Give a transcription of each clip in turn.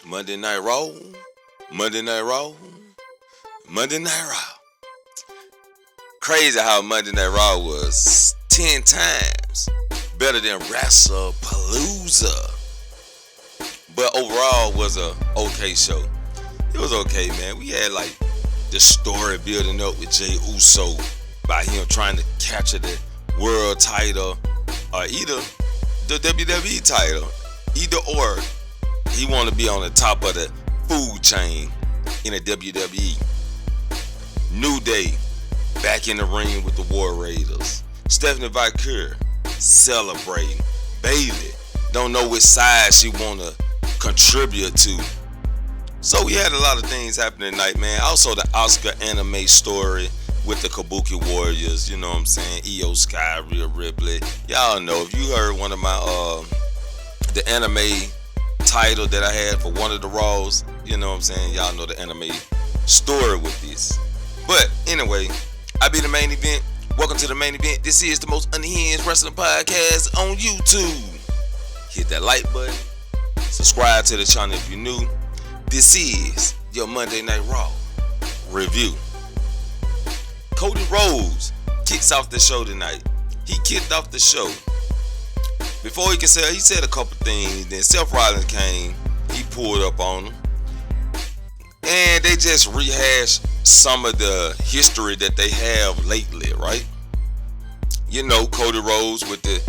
Monday Night Raw, Monday Night Raw, Monday Night Raw. Crazy how Monday Night Raw was 10 times better than WrestlePalooza. But overall was a okay show. It was okay, man. We had like the story building up with Jey Uso by him trying to capture the world title or either the WWE title. Either or, he want to be on the top of the food chain in the WWE. New Day back in the ring with the War Raiders. Stephanie Valkyrie celebrating. Bayley don't know which side she want to contribute to. So we had a lot of things happening tonight, man. Also the Asuka anime story with the Kabuki Warriors, you know what I'm saying? Io Sky, Rhea Ripley. Y'all know, if you heard one of my the anime title that I had for one of the Raws, you know what I'm saying? Y'all know the anime story with this. But anyway, I be the main event. Welcome to the main event. This is the most unhinged wrestling podcast on YouTube. Hit that like button. Subscribe to the channel if you're new. This is your Monday Night Raw review. Cody Rhodes kicks off the show tonight. He kicked off the show. Before he could say, he said a couple things. Then Seth Rollins came. He pulled up on him. And they just rehashed some of the history that they have lately, right? You know, Cody Rhodes with the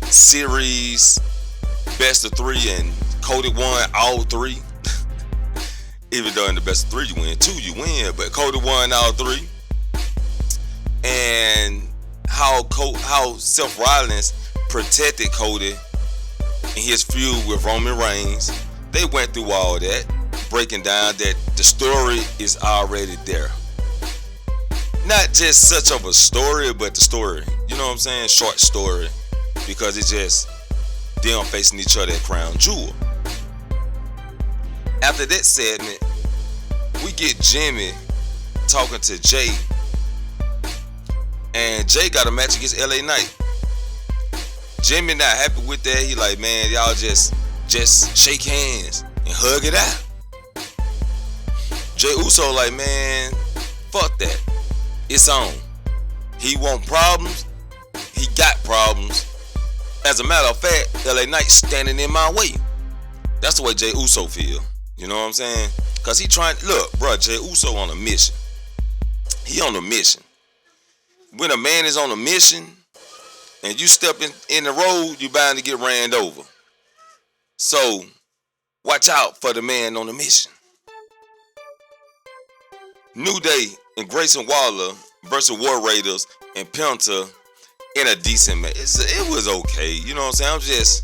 series best of 3 and Cody won all 3. Even though in the best of 3 you win, 2 you win, but Cody won all 3. And how Seth Rollins protected Cody in his feud with Roman Reigns. They went through all that, breaking down that the story is already there. Not just such of a story, but the story, you know what I'm saying? Short story, because it's just them facing each other at Crown Jewel. After that segment, we get Jimmy talking to Jey. And Jey got a match against LA Knight. Jimmy not happy with that. He like, man, y'all just shake hands and hug it out. Jey Uso like, man, fuck that. It's on. He want problems. He got problems. As a matter of fact, LA Knight standing in my way. That's the way Jey Uso feel. You know what I'm saying? Cause he trying, look, bro, Jey Uso on a mission. He on a mission. When a man is on a mission and you step in the road, you bound to get ran over. So watch out for the man on the mission. New Day and Grayson Waller versus War Raiders and Penta in a decent match. It was okay. You know what I'm saying?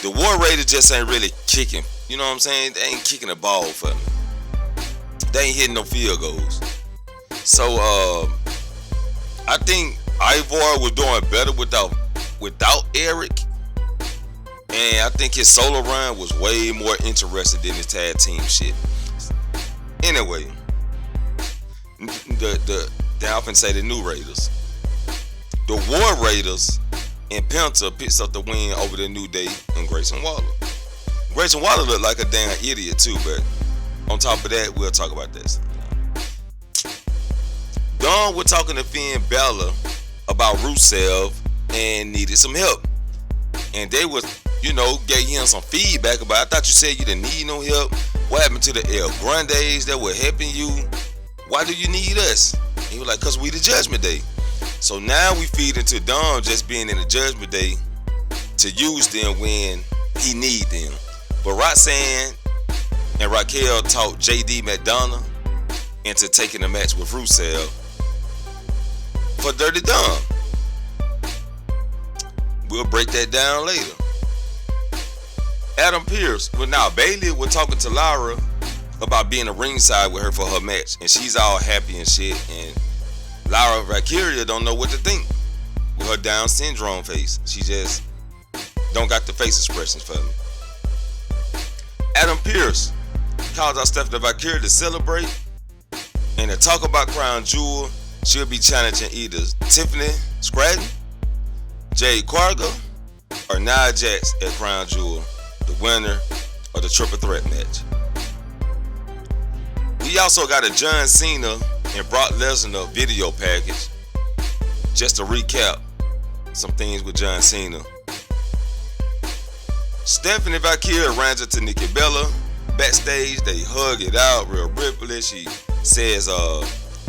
The War Raiders just ain't really kicking. You know what I'm saying? They ain't kicking the ball for me. They ain't hitting no field goals. So I think Ivar was doing better without Eric. And I think his solo run was way more interesting than his tag team shit. Anyway, they often say the new Raiders. The War Raiders and Penta picks up the win over the New Day and Grayson Waller. Grayson Waller looked like a damn idiot too, but on top of that, we'll talk about this. Dawn was talking to Finn Balor about Rusev and needed some help. And they was, gave him some feedback about, I thought you said you didn't need no help. What happened to the El Grandes that were helping you? Why do you need us? And he was like, cause we the Judgment Day. So now we feed into Dom just being in the Judgment Day to use them when he need them. But Roxanne and Raquel talked JD McDonough into taking the match with Rusev for Dirty Dom. We'll break that down later. Adam Pearce, Bayley was talking to Lara about being a ringside with her for her match, and she's all happy and shit, and Lara Valkyria don't know what to think with her Down syndrome face. She just don't got the face expressions for me. Adam Pearce calls out Stephanie Valkyrie to celebrate and to talk about Crown Jewel. She'll be challenging either Tiffany Stratton, Jade Cargill, or Nia Jax at Crown Jewel. The winner of the triple threat match. We also got a John Cena and Brock Lesnar video package. Just to recap some things with John Cena. Stephanie Valkyria runs into Nikki Bella backstage. They hug it out. Rhea Ripley, she says,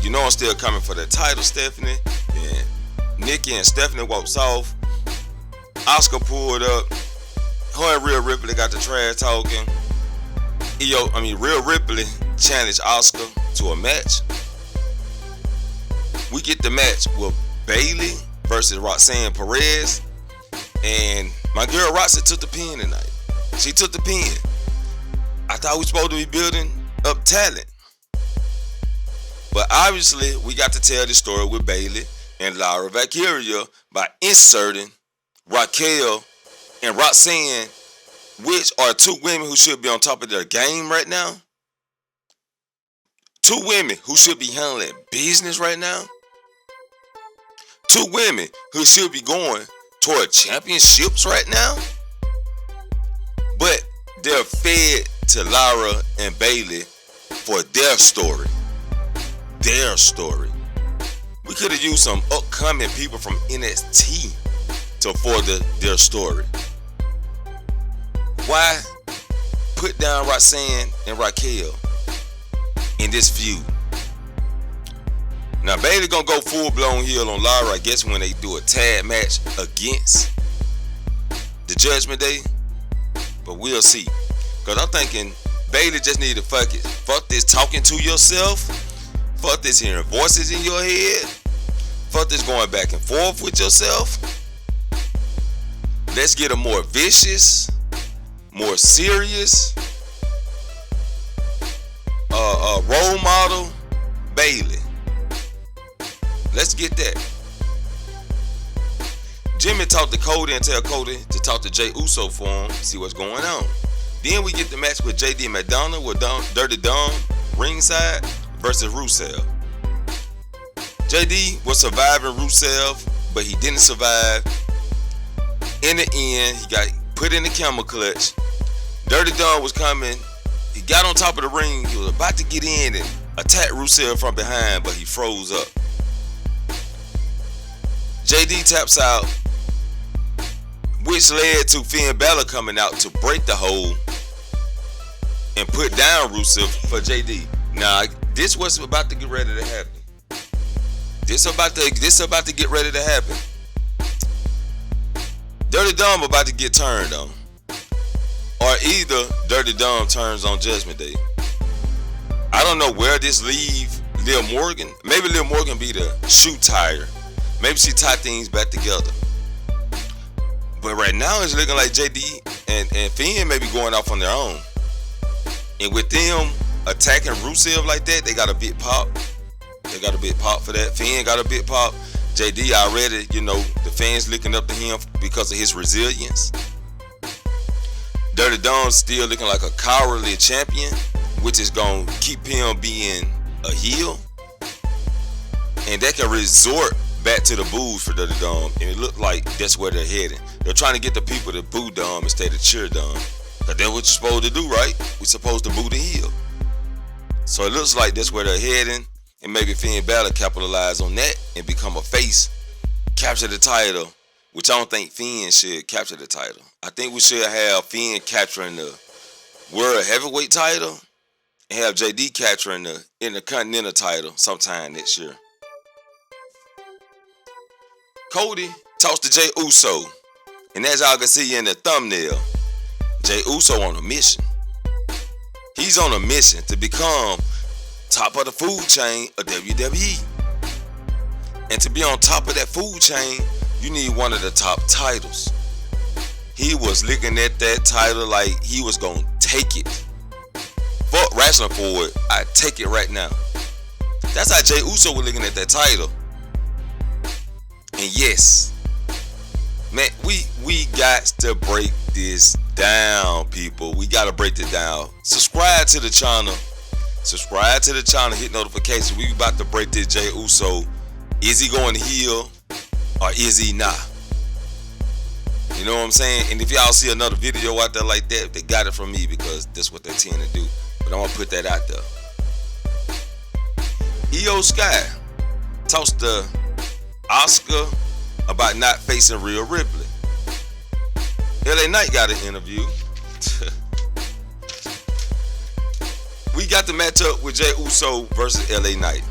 you know I'm still coming for the title, Stephanie. And Nikki and Stephanie walks off. Asuka pulled up. Her and Rhea Ripley got the trash talking. Rhea Ripley challenged Asuka to a match. We get the match with Bayley versus Roxanne Perez. And my girl Roxy took the pin tonight. She took the pin. I thought we were supposed to be building up talent. But obviously, we got to tell the story with Bayley and Lyra Valkyria by inserting Raquel and Roxanne, which are two women who should be on top of their game right now. Two women who should be handling business right now. Two women who should be going toward championships right now. But they're fed to Lyra and Bayley for their story. Their story. We could have used some upcoming people from NXT to further their story. Why put down Roxanne and Raquel in this feud? Now Bayley gonna go full blown heel on Lyra, I guess, when they do a tag match against the Judgment Day. But we'll see. Cause I'm thinking Bayley just need to fuck this talking to yourself. Fuck this hearing voices in your head. Fuck this going back and forth with yourself. Let's get a more vicious, more serious role model, Bayley. Let's get that. Jimmy talked to Cody and tell Cody to talk to Jey Uso for him, see what's going on. Then we get the match with JD McDonough with Dirty Dom ringside versus Rusev. JD was surviving Rusev, but he didn't survive. In the end, he got put in the camel clutch. Dirty Dom was coming. He got on top of the ring. He was about to get in and attack Rusev from behind, but he froze up. JD taps out, which led to Finn Balor coming out to break the hold and put down Rusev for JD. Now, this was about to get ready to happen. This about to get ready to happen. Dirty Dom about to get turned on. Or either Dirty Dom turns on Judgment Day. I don't know where this leave Liv Morgan. Maybe Liv Morgan be the shoe tire. Maybe she tie things back together. But right now it's looking like JD and Finn may be going off on their own. And with them attacking Rusev like that, they got a big pop. They got a big pop for that. Finn got a big pop. JD already, the fans looking up to him because of his resilience. Dirty Dom's still looking like a cowardly champion, which is going to keep him being a heel. And they can resort back to the boos for Dirty Dom, and it looked like that's where they're heading. They're trying to get the people to boo Dom instead of cheer Dom. Because that's what you're supposed to do, right? We're supposed to boo the heel. So it looks like that's where they're heading, and maybe Finn Balor capitalize on that and become a face, capture the title, which I don't think Finn should capture the title. I think we should have Finn capturing the World Heavyweight title and have JD capturing the Intercontinental title sometime next year. Cody talks to Jey Uso, and as y'all can see in the thumbnail, Jey Uso on a mission. He's on a mission to become top of the food chain of WWE. And to be on top of that food chain, you need one of the top titles. He was looking at that title like he was going to take it. Fuck wrestling for it. I take it right now. That's how Jey Uso was looking at that title. And yes, man, we got to break this down, people. We got to break it down. Subscribe to the channel. Subscribe to the channel. Hit notifications. We about to break this Jey Uso. Is he going to heel or is he not? You know what I'm saying? And if y'all see another video out there like that, they got it from me because that's what they tend to do. But I'm gonna put that out there. Io Sky talks to Asuka about not facing Rhea Ripley. LA Knight got an interview. We got the matchup with Jey Uso versus LA Knight.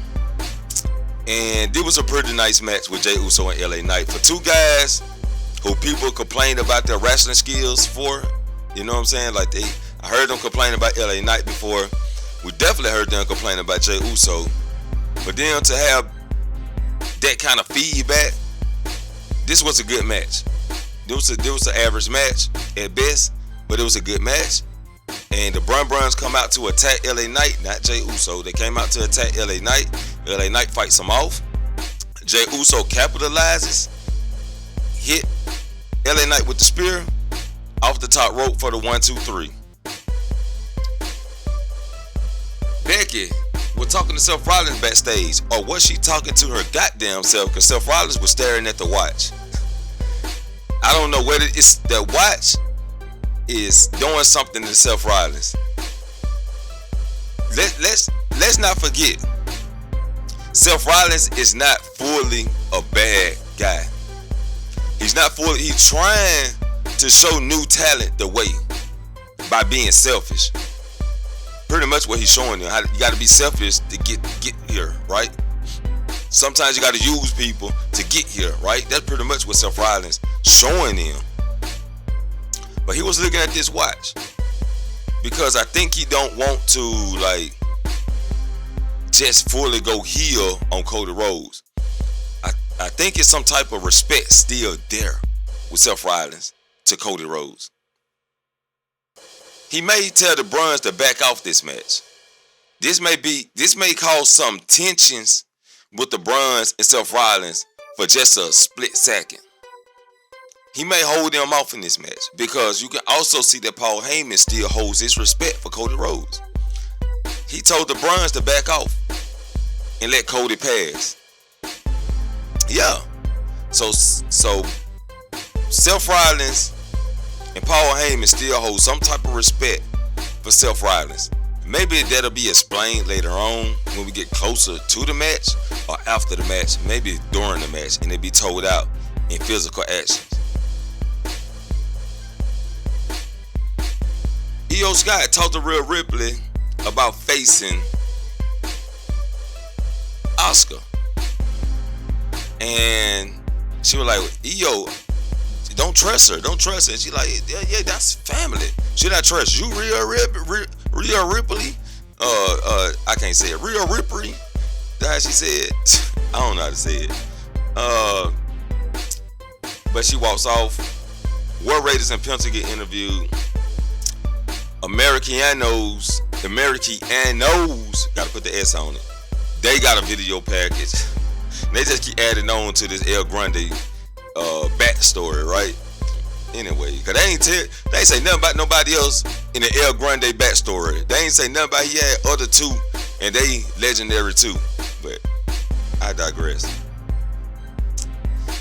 And it was a pretty nice match with Jey Uso and LA Knight. For two guys who people complained about their wrestling skills for. You know what I'm saying? Like I heard them complain about LA Knight before. We definitely heard them complain about Jey Uso. But then to have that kind of feedback, this was a good match. This was an average match at best, but it was a good match. And the Bruns come out to attack LA Knight, not Jey Uso. They came out to attack LA Knight. LA Knight fights him off. Jey Uso capitalizes, hit LA Knight with the spear off the top rope for the 1-2-3. Becky was talking to Seth Rollins backstage, or was she talking to her goddamn self? Because Seth Rollins was staring at the watch. I don't know whether it's the watch is doing something to Seth Rollins. Let's not forget, Seth Rollins is not fully a bad guy. He's not fully. He's trying to show new talent the way by being selfish. Pretty much what he's showing you. You got to be selfish to get here, right? Sometimes you got to use people to get here, right? That's pretty much what Seth Rollins showing him. But he was looking at this watch because I think he don't want to like just fully go heel on Cody Rhodes. I think it's some type of respect still there with Seth Rollins to Cody Rhodes. He may tell the Bruns to back off this match. This may cause some tensions with the Bruns and Seth Rollins for just a split second. He may hold them off in this match because you can also see that Paul Heyman still holds his respect for Cody Rhodes. He told the Bruns to back off and let Cody pass. Yeah. So Seth Rollins and Paul Heyman still hold some type of respect for Seth Rollins. Maybe that'll be explained later on when we get closer to the match or after the match, maybe during the match, and it'll be told out in physical actions. Io Sky talked to Rhea Ripley about facing Asuka. And she was like, Io, don't trust her. And she like, yeah, that's family. She not trust you, Rhea Ripley. I can't say it. Rhea Ripley. That's how she said. I don't know how to say it. But she walks off. War Raiders and Penta get interviewed. Americanos, gotta put the S on it. They got a video package. They just keep adding on to this El Grande backstory, right? Anyway, cause they ain't say nothing about nobody else in the El Grande backstory. They ain't say nothing about he had other two, and they legendary too. But I digress.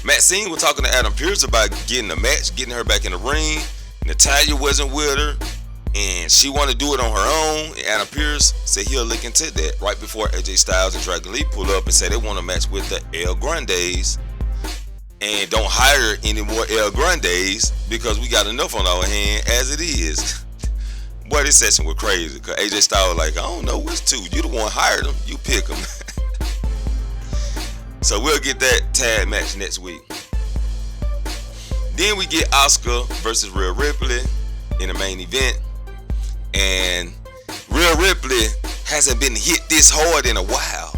Maxine was talking to Adam Pearce about getting a match, getting her back in the ring. Natalya wasn't with her, and she wanted to do it on her own. And Adam Pearce said he'll look into that right before AJ Styles and Dragon Lee pull up and say they want to match with the El Grandes. And don't hire any more El Grandes because we got enough on our hand as it is. Boy, this session was crazy because AJ Styles was like, I don't know which two. You the one hired them. You pick them. So we'll get that tag match next week. Then we get Asuka versus Rhea Ripley in the main event. And Rhea Ripley hasn't been hit this hard in a while.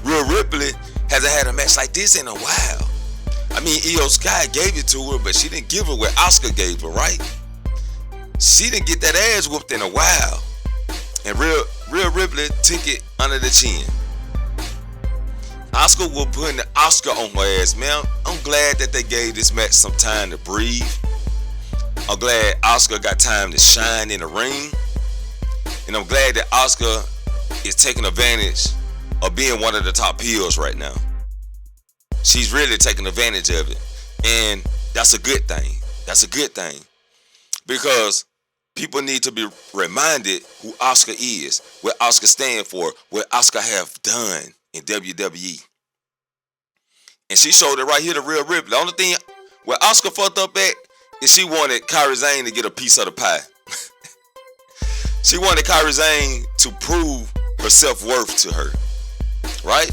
Rhea Ripley hasn't had a match like this in a while. I mean, Io Sky gave it to her, but she didn't give her what Asuka gave her, right? She didn't get that ass whooped in a while. And Rhea Ripley took it under the chin. Asuka was putting the Oscar on her ass, man. I'm glad that they gave this match some time to breathe. I'm glad Asuka got time to shine in the ring. And I'm glad that Asuka is taking advantage of being one of the top heels right now. She's really taking advantage of it. And That's a good thing. That's a good thing. Because people need to be reminded who Asuka is, what Asuka stands for, what Asuka have done in WWE. And she showed it right here to Rhea Ripley. The only thing where Asuka fucked up at is she wanted Kairi Sane to get a piece of the pie. She wanted Kairi Sane to prove her self-worth to her. Right?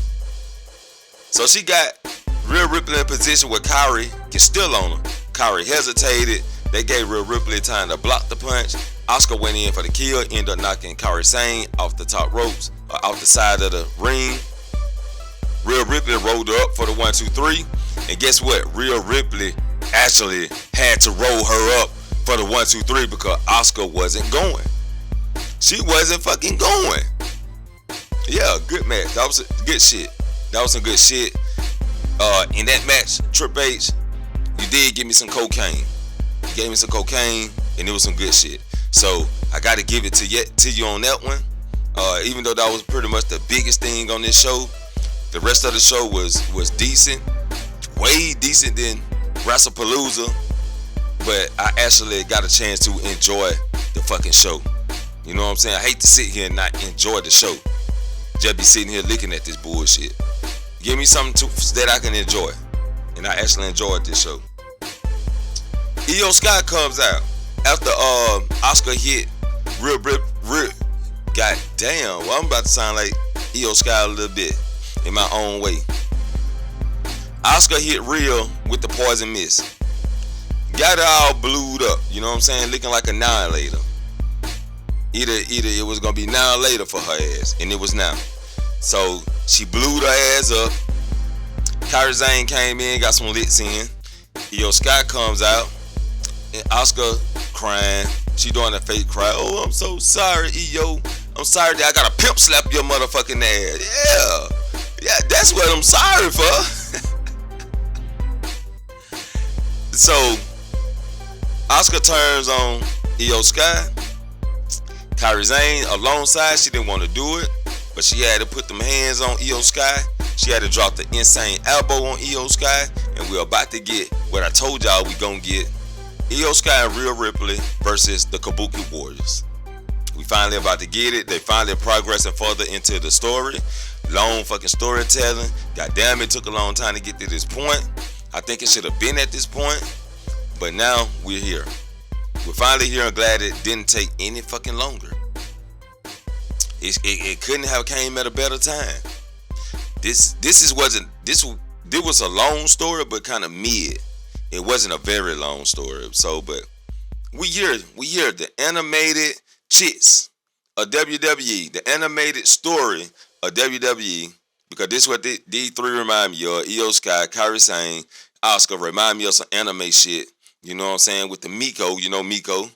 So she got Rhea Ripley in position where Kairi can still on her. Kairi hesitated. They gave Rhea Ripley time to block the punch. Asuka went in for the kill, ended up knocking Kairi Sane off the top ropes, off the side of the ring. Rhea Ripley rolled her up for the 1, 2, 3. And guess what? Rhea Ripley actually had to roll her up for the 1, 2, 3 because Asuka wasn't going. She wasn't fucking going. Yeah, good match. That was good shit. That was some good shit. In that match, Triple H, you did give me some cocaine. You gave me some cocaine, and it was some good shit. So I got to give it to you on that one. Even though that was pretty much the biggest thing on this show, the rest of the show was decent, way decent than WrestlePalooza. But I actually got a chance to enjoy the fucking show. You know what I'm saying? I hate to sit here and not enjoy the show. Just be sitting here looking at this bullshit. Give me something that I can enjoy. And I actually enjoyed this show. Io Sky comes out after Asuka hit Rhea. God damn, well, I'm about to sound like Io Sky a little bit in my own way. Asuka hit Rhea with the poison mist. Got her all blued up, you know what I'm saying? Looking like Annihilator. Either it was gonna be now or later for her ass, and it was now. So she blew her ass up. Kairi Sane came in, got some licks in. Io Sky comes out, and Asuka crying. She doing a fake cry. Oh, I'm so sorry, Io. I'm sorry that I gotta pimp slap your motherfucking ass. Yeah, that's what I'm sorry for. So Asuka turns on Io Sky. Kairi Sane alongside, she didn't want to do it, but she had to put them hands on Io Sky. She had to drop the insane elbow on Io Sky, and we're about to get what I told y'all we gonna get. Io Sky and Rhea Ripley versus the Kabuki Warriors. We finally about to get it. They finally progressing further into the story. Long fucking storytelling. God damn, it took a long time to get to this point. I think it should have been at this point, but now we're here. We're finally here. I'm glad it didn't take any fucking longer. It couldn't have came at a better time. This was a long story, but kind of mid. It wasn't a very long story. So, but we here the animated chits of WWE, the animated story of WWE, because this is what these three remind me of. Io Sky, Kairi Sane, Asuka remind me of some anime shit. You know what I'm saying? With the Miko, you know Miko,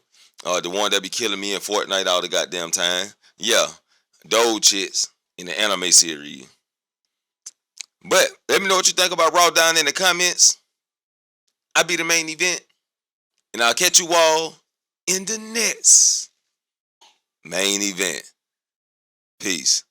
the one that be killing me in Fortnite all the goddamn time. Yeah, those chits in the anime series. But let me know what you think about Raw down in the comments. I'll be the main event, and I'll catch you all in the next main event. Peace.